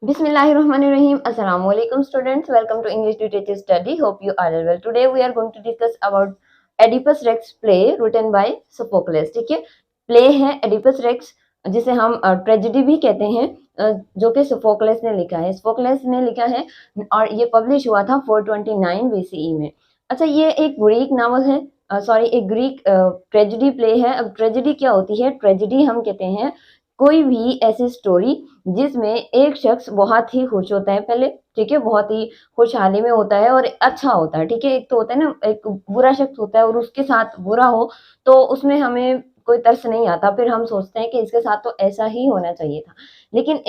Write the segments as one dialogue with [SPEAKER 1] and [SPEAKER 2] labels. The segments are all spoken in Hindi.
[SPEAKER 1] Bismillahirrahmanirrahim. Assalamu alaikum students. Welcome to English Literature Study. Hope you are well. Today we are going to discuss about Oedipus Rex play written by Sophocles. ठीक है, प्ले है Oedipus Rex जिसे हम ट्रेजेडी भी कहते हैं, जो कि सोफोक्लेस ने लिखा है। सोफोक्लेस ने लिखा है और ये पब्लिश हुआ था 429 BCE में। अच्छा, ये एक ग्रीक नावल है, एक ग्रीक ट्रेजेडी प्ले है। अब ट्रेजेडी क्या होती है? ट्रेजेडी हम कहते हैं कोई भी ऐसी स्टोरी जिसमें एक शख्स बहुत ही खुश होता है पहले, ठीक है, बहुत ही खुशहाली में होता है और अच्छा होता है, ठीक है। एक तो होता है ना, एक बुरा शख्स होता है और उसके साथ बुरा हो तो उसमें हमें कोई तरस नहीं आता, फिर हम सोचते हैं कि इसके साथ तो ऐसा ही होना चाहिए था। लेकिन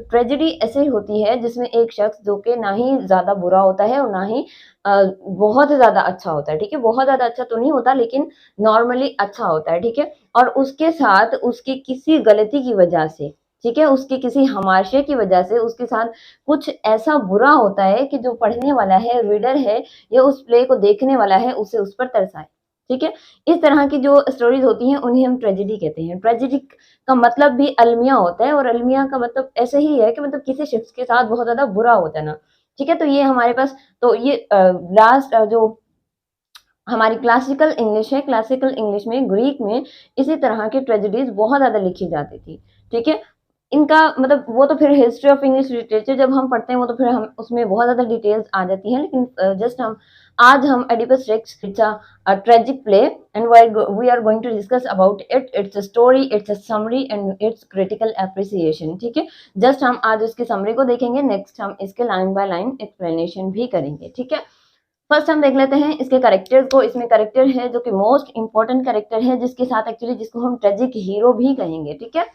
[SPEAKER 1] ट्रेजेडी ऐसे होती है जिसमें एक शख्स जो कि ना ही ज्यादा बुरा होता है और ना ही बहुत ज्यादा अच्छा होता है, ठीक है। बहुत ज्यादा अच्छा तो नहीं होता लेकिन नॉर्मली अच्छा होता है, ठीक है। और उसके साथ उसकी किसी गलती की वजह से, ठीक है, उसकी किसी हमाशे की वजह से उसके साथ कुछ ऐसा बुरा होता है कि जो पढ़ने वाला है, रीडर है या उस प्ले को देखने वाला है, उसे उस पर तरस आए, ठीक है। इस तरह की जो स्टोरीज होती हैं उन्हें हम ट्रेजेडी कहते हैं। ट्रेजेडी का मतलब भी अलमिया होता है और अलमिया का मतलब ऐसे ही है कि मतलब किसी शख्स के साथ बहुत ज्यादा बुरा हो जाना, ठीक है। तो ये हमारे पास, तो ये लास्ट जो हमारी क्लासिकल इंग्लिश है, क्लासिकल इंग्लिश में, ग्रीक में इसी तरह की ट्रेजेडीज बहुत ज्यादा लिखी जाती थी, ठीक है। इनका मतलब वो तो फिर हिस्ट्री ऑफ इंग्लिश लिटरेचर जब हम पढ़ते हैं वो तो फिर हम उसमें बहुत ज्यादा डिटेल्स आ जाती हैं, लेकिन जस्ट हम आज हम Oedipus Rex it's a tragic play and we are going to discuss about it, it's a story, it's a summary and it's critical appreciation, ठीक है। जस्ट हम आज इसकी समरी को देखेंगे, नेक्स्ट हम इसके लाइन बाय लाइन एक्सप्लेनेशन भी करेंगे, ठीक है। फर्स्ट हम देख लेते हैं इसके कैरेक्टर्स को। इसमें कैरेक्टर है जो कि मोस्ट इंपॉर्टेंट कैरेक्टर है, जिसके साथ एक्चुअली जिसको हम ट्रेजिक हीरो भी कहेंगे, ठीक है,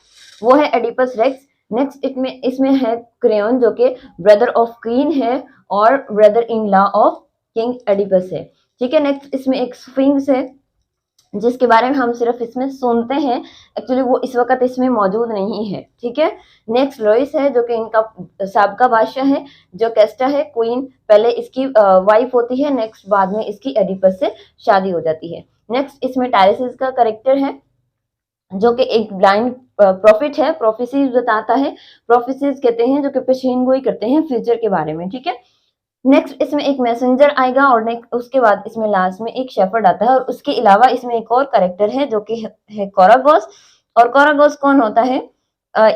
[SPEAKER 1] वो है एडिपस रेक्स। नेक्स्ट इसमें है क्रेयोन जो कि ब्रदर ऑफ क्वीन है और brother in law of king Oedipus है, ठीक है। नेक्स्ट इसमें एक स्फिंक्स है जिसके बारे में हम सिर्फ इसमें सुनते हैं, एक्चुअली वो इस वक्त इसमें मौजूद नहीं है, ठीक है। नेक्स्ट लॉइस है जो कि इनका साबका बादशाह है, जो कैस्टा है क्वीन, पहले इसकी वाइफ होती है, नेक्स्ट बाद में इसकी एडिपस से शादी हो जाती है। नेक्स्ट इसमें टायरेसिस का करेक्टर है जो कि एक ब्लाइंड प्रॉफिट है, प्रोफेसीज बताता है। प्रोफेसीज कहते हैं जो कि पेशेन गोई करते हैं फ्यूचर के बारे में, ठीक है। नेक्स्ट इसमें एक मैसेंजर आएगा और नेक्स्ट उसके बाद इसमें लास्ट में एक शेफर्ड आता है और उसके अलावा इसमें एक और कैरेक्टर है जो कि है कोरागोस। और कोरागोस कौन होता है?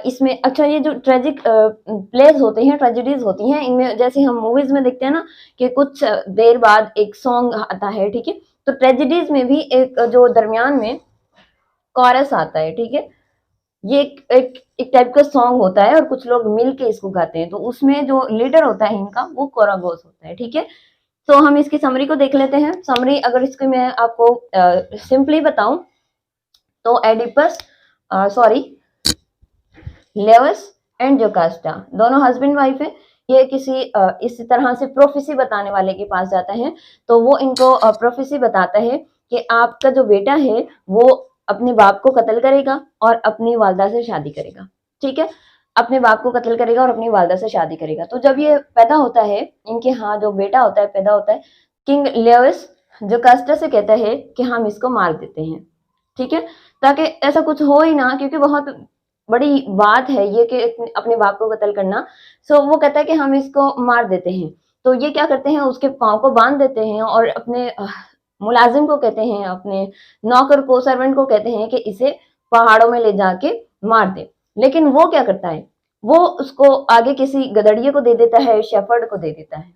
[SPEAKER 1] इसमें अच्छा, ये जो ट्रेजिक प्लेस होते हैं, ट्रेजेडीज होती हैं, इनमें जैसे हम मूवीज में देखते हैं ना कि कुछ देर बाद एक सॉन्ग आता है, ठीक है। तो ट्रेजेडीज में भी एक जो दरमियान में कॉरस आता है, ठीक है। ये एक टाइप का सॉन्ग होता है और कुछ लोग मिल के इसको गाते हैं, तो उसमें जो लीडर होता है इनका वो कोरागोस होता है, ठीक है। तो हम इसकी समरी को देख लेते हैं। समरी अगर इसकी मैं आपको सिंपली बताऊं तो एडिपस सॉरी लेवस एंड जोकास्टा दोनों हस्बैंड वाइफ है। ये किसी इस तरह से प्रोफेसी बताने वाले के पास जाता है, तो वो इनको प्रोफेसी बताता है कि आपका जो बेटा है वो अपने बाप को कत्ल करेगा और अपनी वालदा से शादी करेगा, ठीक है। अपने बाप को कत्ल करेगा और अपनी वालदा से शादी करेगा। तो जब ये पैदा होता है, इनके यहाँ जो बेटा होता है पैदा होता है, किंग लेविस जोकास्टा से कहता है कि हम इसको मार देते हैं, ठीक है, ताकि ऐसा कुछ हो ही ना, क्योंकि बहुत बड़ी बात है ये कि अपने बाप को कत्ल करना। सो वो कहता है कि हम इसको मार देते हैं। तो ये क्या करते हैं, उसके पाँव को बांध देते हैं और अपने मुलाजिम को कहते हैं, अपने नौकर को, सर्वेंट को कहते हैं कि इसे पहाड़ों में ले जाके मार दे। लेकिन वो क्या करता है, वो उसको आगे किसी गदड़िए को दे देता है, शेफर्ड को दे देता है,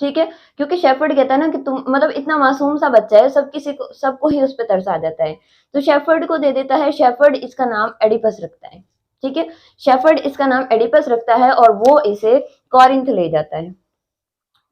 [SPEAKER 1] ठीक है। क्योंकि शेफर्ड कहता है ना कि तुम मतलब इतना मासूम सा बच्चा है, सब किसी को, सबको ही उस पर तरस आ जाता है, तो शेफर्ड को दे देता है। शेफर्ड इसका नाम एडिपस रखता है, ठीक है। शेफर्ड इसका नाम एडिपस रखता है और वो इसे कॉरिंथ ले जाता है।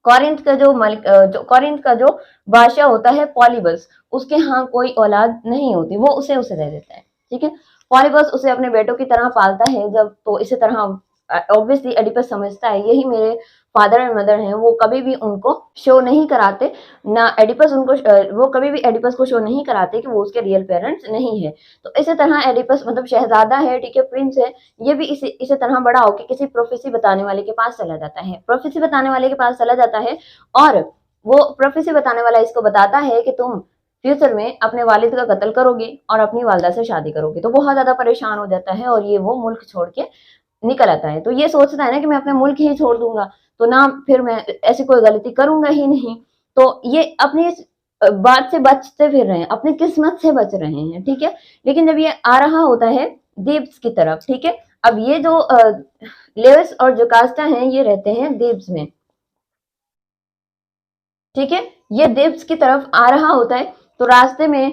[SPEAKER 1] कॉरिंथ का जो मलिक जो कॉरिंथ का जो बादशाह होता है पॉलीबस, उसके यहाँ कोई औलाद नहीं होती, वो उसे उसे दे देता है, ठीक है। पॉलीबस उसे अपने बेटों की तरह पालता है। जब तो इसी तरह ऑब्वियसली एडिपस समझता है यही मेरे फादर एंड मदर हैं, वो कभी भी उनको शो नहीं कराते ना, एडिपस उनको वो कभी भी एडिपस को शो नहीं कराते कि वो उसके रियल पेरेंट्स नहीं है। तो इसी तरह एडिपस मतलब शहजादा है, ठीक है, प्रिंस है, ये भी इसी तरह बड़ा होकर किसी प्रोफेसी बताने वाले के पास चला जाता है, प्रोफेसी बताने वाले के पास चला जाता है और वो प्रोफेसी बताने वाला इसको बताता है कि तुम फ्यूचर में अपने वालिद का कत्ल करोगे और अपनी वालदा से शादी करोगे। तो बहुत ज्यादा परेशान हो जाता है और ये वो मुल्क छोड़ के निकल आता है। तो ये सोचता है ना कि मैं अपने मुल्क ही छोड़ दूंगा, तो ना फिर मैं ऐसी कोई गलती करूंगा ही नहीं। तो ये अपनी इस बात से बचते फिर रहे हैं, अपनी किस्मत से बच रहे हैं, ठीक है। लेकिन जब ये आ रहा होता है दीप्स की तरफ, ठीक है, अब ये जो लेविस और जोकास्टा हैं ये रहते हैं दीप्स में, ठीक है। ये दीप्स की तरफ आ रहा होता है, तो रास्ते में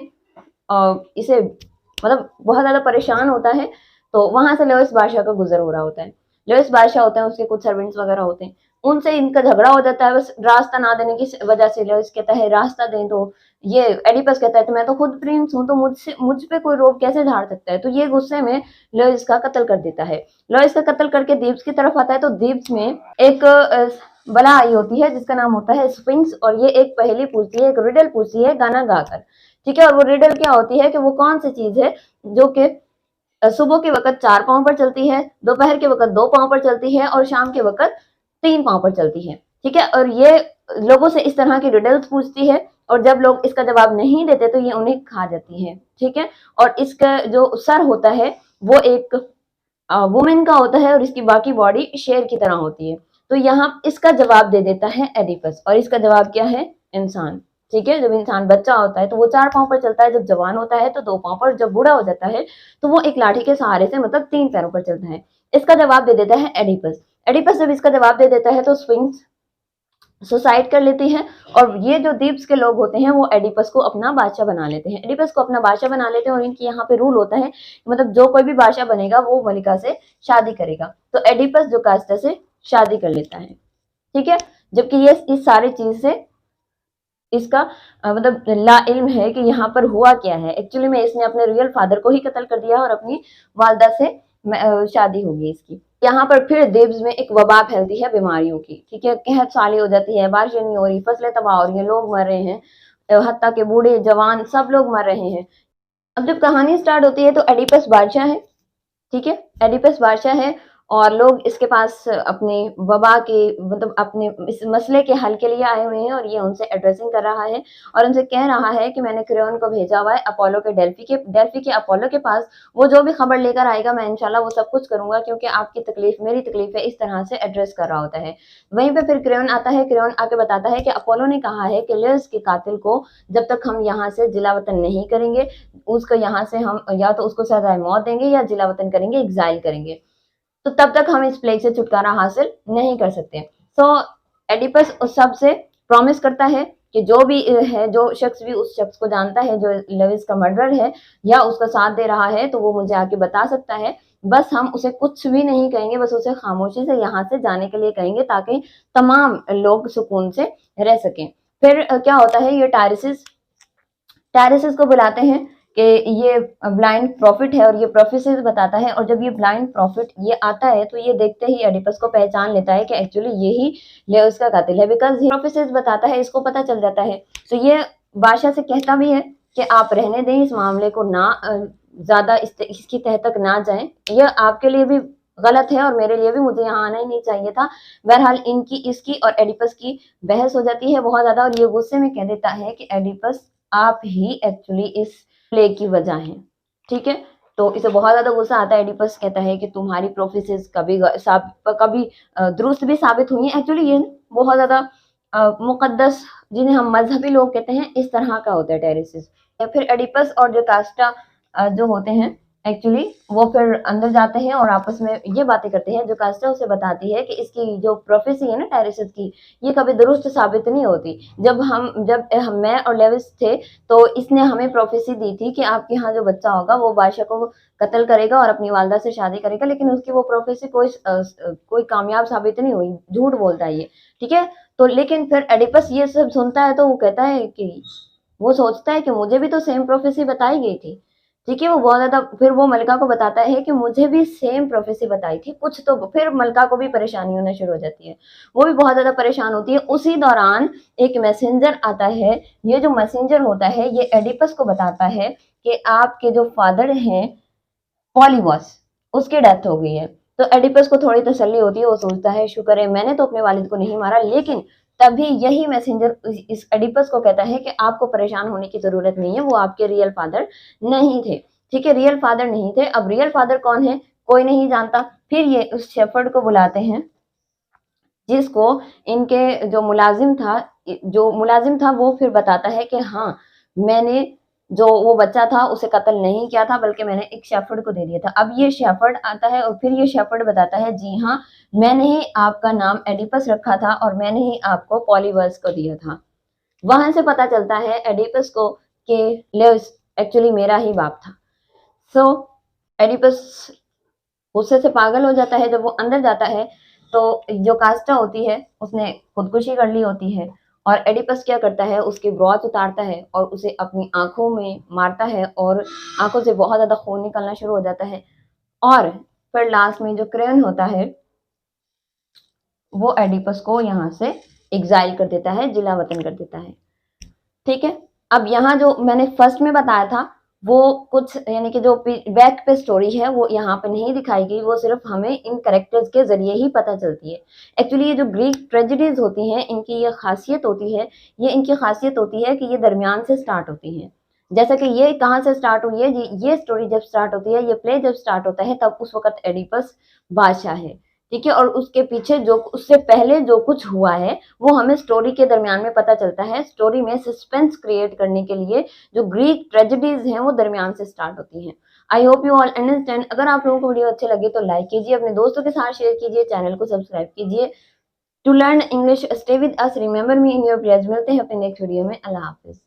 [SPEAKER 1] इसे मतलब बहुत ज्यादा परेशान होता है। तो वहां से लेविस बादशाह का गुजर हो रहा होता है। लेविस बादशाह होते हैं, उसके कुछ सर्वेंट्स वगैरह होते हैं, उनसे इनका झगड़ा हो जाता है बस रास्ता ना देने की वजह से। लेविस कहता है रास्ता दें, तो ये एडिपस कहता है तो मैं तो खुद प्रिंस हूँ, तो मुझ पे कोई रोक कैसे झाड़ सकता है। तो ये गुस्से में लेविस का कत्ल कर देता है। लेविस का कत्ल करके दीप्स की तरफ आता है, तो दीप्स में एक बला आई होती है जिसका नाम होता है स्फिंक्स, और ये एक पहेली पूछती है, एक रिडल पूछती है गाना गाकर, ठीक है। और वो रिडल क्या होती है कि वो कौन सी चीज है जो कि सुबह के वक्त 4 पांव पर चलती है, दोपहर के वक्त 2 पांव पर चलती है और शाम के वक्त 3 पांव पर चलती है, ठीक है। और ये लोगों से इस तरह की रिडल्स पूछती है, और जब लोग इसका जवाब नहीं देते तो ये उन्हें खा जाती है, ठीक है। और इसका जो सर होता है वो एक वुमेन का होता है, और इसकी बाकी बॉडी शेर की तरह होती है। तो यहाँ इसका जवाब दे देता है एडिपस, और इसका जवाब क्या है? इंसान, ठीक है। जब इंसान बच्चा होता है तो वो 4 पांव पर चलता है, जब जवान होता है तो 2 पांव पर, जब बूढ़ा हो जाता है तो वो एक लाठी के सहारे से मतलब 3 पैरों पर चलता है। इसका जवाब दे देता है एडिपस। एडिपस जब इसका जवाब दे देता है तो स्फिंक्स सुसाइड कर लेती है, और ये जो दीप्स के लोग होते हैं वो एडिपस को अपना बादशाह बना लेते हैं। एडिपस को अपना बादशाह बना लेते हैं, और इनकी यहाँ पे रूल होता है मतलब जो कोई भी बादशाह बनेगा वो मलिका से शादी करेगा। तो एडिपस जोकास्टा से शादी कर लेता है, ठीक है। जबकि ये इस सारी चीज से इसका मतलब ला इल्म है कि यहाँ पर हुआ क्या है। एक्चुअली में इसने अपने रियल फादर को ही कत्ल कर दिया और अपनी वालदा से शादी होगी इसकी। यहाँ पर फिर देब्स में एक वबा फैलती है बीमारियों की, ठीक है। कहत साली हो जाती है, बारिशें नहीं हो रही, फसलें तबाह हो रही हैं, लोग मर रहे हैं, हत्ता के बूढ़े जवान सब लोग मर रहे हैं। अब जब कहानी स्टार्ट होती है तो एडिपस बादशाह है, ठीक है। एडिपस बादशाह है, और लोग इसके पास अपने वबा के मतलब अपने इस मसले के हल के लिए आए हुए हैं, और ये उनसे एड्रेसिंग कर रहा है और उनसे कह रहा है कि मैंने क्रेओन को भेजा हुआ है अपोलो के डेल्फी के अपोलो के पास। वो जो भी खबर लेकर आएगा मैं इंशाल्लाह वो सब कुछ करूंगा, क्योंकि आपकी तकलीफ मेरी तकलीफ है, इस तरह से एड्रेस कर रहा होता है। वहीं पे फिर क्रेओन आता है। क्रेओन आके बताता है कि अपोलो ने कहा है कि लेयर्स के कातिल को जब तक हम यहाँ से जिला वतन नहीं करेंगे, उसको यहाँ से हम या तो उसको सजाए मौत देंगे या जिला वतन करेंगे, एग्जाइल करेंगे, तो तब तक हम इस प्लेग से छुटकारा हासिल नहीं कर सकते। तो एडिपस उस सब से प्रॉमिस करता है कि जो भी है, जो शख्स भी उस शख्स को जानता है जो लेविस का मर्डर है या उसका साथ दे रहा है, तो वो मुझे आके बता सकता है। बस हम उसे कुछ भी नहीं कहेंगे, बस उसे खामोशी से यहाँ से जाने के लिए कहेंगे, ताकि तमाम लोग सुकून से रह सकें। फिर क्या होता है, ये टायरिसिस को बुलाते हैं कि ये ब्लाइंड प्रॉफिट है, और ये प्रोफेसीज बताता है। और जब ये ब्लाइंड प्रॉफिट ये आता है तो ये देखते ही एडिपस को पहचान लेता है कि एक्चुअली यही लेओस का कातिल है, बिकॉज प्रोफेसीज बताता है, इसको पता चल जाता है। तो ये बादशाह से कहता भी है कि आप रहने दें इस मामले को, ना ज्यादा इसकी तह तक ना जाएं, यह आपके लिए भी गलत है और मेरे लिए भी, मुझे यहाँ आना ही नहीं चाहिए था। बहरहाल इनकी इसकी और एडिपस की बहस हो जाती है बहुत ज्यादा, और ये गुस्से में कह देता है कि एडिपस आप ही एक्चुअली इस प्लेग की वजह है, ठीक है। तो इसे बहुत ज्यादा गुस्सा आता है। एडिपस कहता है कि तुम्हारी प्रोफेसीज कभी दुरुस्त भी साबित हुई है। एक्चुअली ये बहुत ज्यादा मुकद्दस, जिन्हें हम मजहबी लोग कहते हैं, इस तरह का होता है टेरेसिस। फिर एडिपस और जो कास्टा जो होते हैं एक्चुअली वो फिर अंदर जाते हैं और आपस में ये बातें करते हैं। जो कास्टा उसे बताती है कि इसकी जो प्रोफेसी है ना टेरेसिस की, ये कभी दुरुस्त साबित नहीं होती। जब मैं और लेविस थे तो इसने हमें प्रोफेसी दी थी कि आपके यहाँ जो बच्चा होगा वो बादशाह को कत्ल करेगा और अपनी वालदा से शादी करेगा, लेकिन उसकी वो प्रोफेसी कोई कामयाब साबित नहीं हुई, झूठ बोलता है ये, ठीक है। तो लेकिन फिर एडिपस ये सब सुनता है तो वो कहता है कि वो सोचता है कि मुझे भी तो सेम प्रोफेसी बताई गई थी, ठीक है। वो बहुत ज्यादा फिर वो मलिका को बताता है कि मुझे भी सेम प्रोफेसी बताई थी कुछ, तो फिर मलिका को भी परेशानी होना शुरू हो जाती है, वो भी बहुत ज्यादा परेशान होती है। उसी दौरान एक मैसेंजर आता है। ये जो मैसेंजर होता है ये एडिपस को बताता है कि आपके जो फादर हैं पॉलीबॉस, उसकी डेथ हो गई है। तो एडिपस को थोड़ी तसल्ली होती है, वो सोचता है शुक्र है मैंने तो अपने वालिद को नहीं मारा। लेकिन तभी यही मैसेंजर इस एडिपस को कहता है कि आपको परेशान होने की जरूरत नहीं है, वो आपके रियल फादर नहीं थे, ठीक है, रियल फादर नहीं थे। अब रियल फादर कौन है कोई नहीं जानता, फिर ये उस शेफर्ड को बुलाते हैं, जिसको इनके जो मुलाजिम था वो फिर बताता है कि हाँ, मैंने जो वो बच्चा था उसे कत्ल नहीं किया था, बल्कि मैंने एक शेफर्ड को दे दिया था। अब ये शेफर्ड आता है और फिर ये शेफर्ड बताता है, जी हाँ, मैंने ही आपका नाम एडिपस रखा था और मैंने ही आपको पॉलीबस को दिया था। वहां से पता चलता है एडिपस को कि लेविस एक्चुअली मेरा ही बाप था। सो एडिपस गुस्से से पागल हो जाता है। जब वो अंदर जाता है तो जो कास्टा होती है उसने खुदकुशी कर ली होती है, और एडिपस क्या करता है, उसकी ब्रॉच उतारता है और उसे अपनी आंखों में मारता है और आंखों से बहुत ज्यादा खून निकलना शुरू हो जाता है। और फिर लास्ट में जो क्रेन होता है वो एडिपस को यहाँ से एग्जाइल कर देता है, जिला वतन कर देता है। ठीक है, अब यहाँ जो मैंने फर्स्ट में बताया था वो कुछ यानी कि जो बैक पे स्टोरी है वो यहाँ पे नहीं दिखाई गई, वो सिर्फ हमें इन कैरेक्टर्स के जरिए ही पता चलती है। एक्चुअली ये जो ग्रीक ट्रेजेडीज होती हैं इनकी ये खासियत होती है, इनकी खासियत होती है कि ये दरमियान से स्टार्ट होती हैं। जैसा कि ये कहाँ से स्टार्ट हुई है, ये स्टोरी जब स्टार्ट होती है, ये प्ले जब स्टार्ट होता है, तब उस वक्त एडिपस बादशाह है। ठीक है, और उसके पीछे जो उससे पहले जो कुछ हुआ है वो हमें स्टोरी के दरमियान में पता चलता है। स्टोरी में सस्पेंस क्रिएट करने के लिए जो ग्रीक ट्रेजेडीज हैं वो दरमियान से स्टार्ट होती हैं। I hope you all understand. अगर आप लोगों को वीडियो अच्छे लगे तो लाइक कीजिए, अपने दोस्तों के साथ शेयर कीजिए, चैनल को सब्सक्राइब कीजिए। To learn English stay with us, remember me in your prayers. मिलते हैं अपने नेक्स्ट वीडियो में। अल्लाह हाफिज।